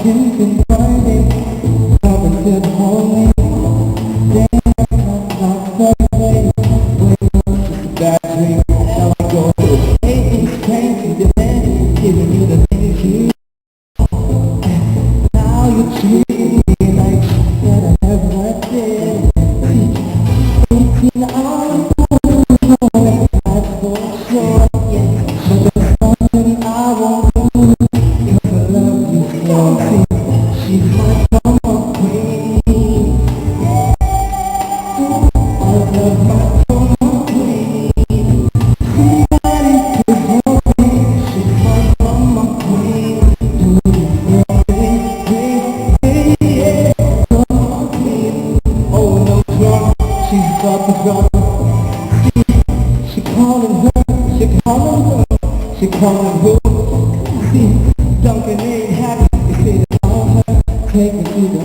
you've been burning up until the morning. Then not Thursday, wake up just a bad dream. Now I go through things changing the man, giving you the things you want. Now you treat me like that I never did. 18 hours, that's for sure, yeah. But there's something I won't do, 'cause I love you so. She's my summer queen. I love my summer queen. Somebody could help me. She's my summer queen. Yeah, summer queen. Oh no drunk, she's got the drunk. She calling her, she calling her, she calling who? See, Duncan ain't happy, they say it's on her, take me to the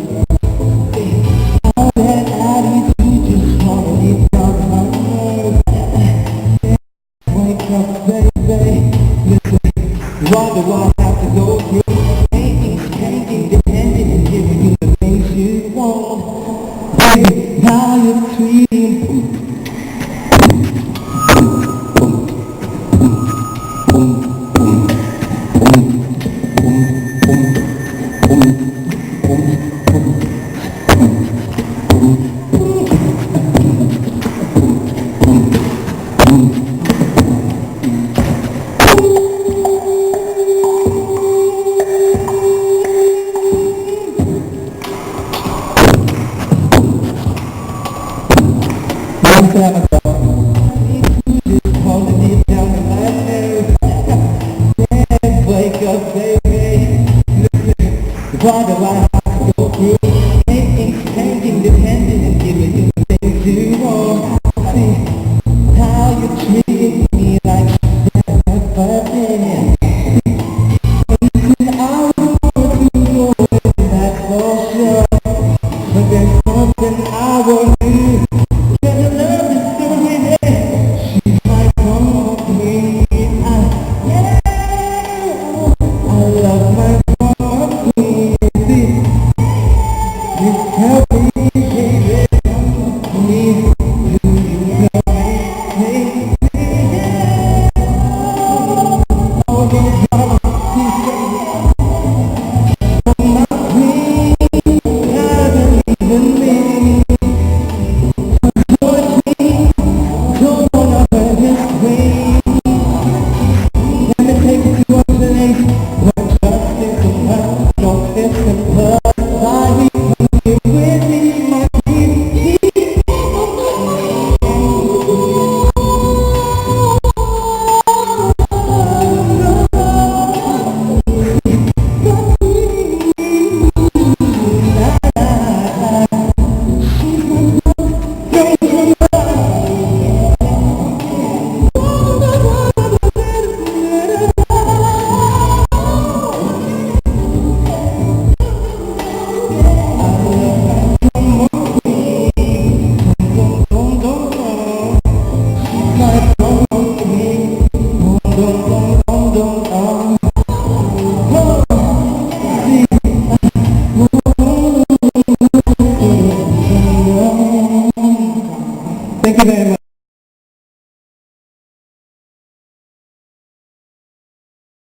all that attitude just wanna get down my nerves. Wake up, baby, listen, wonder why I have to go through things changing, depending and giving you the things you want. Baby, now you're treating long time ago. Just holding it down in my nerves. Yeah, wake up, baby. Listen, why do I have to go through things changing, depending and giving you the things you want? See how you treat me like that, but then 18 hours to go, that's for sure. But there's something I won't do. Thank you very much.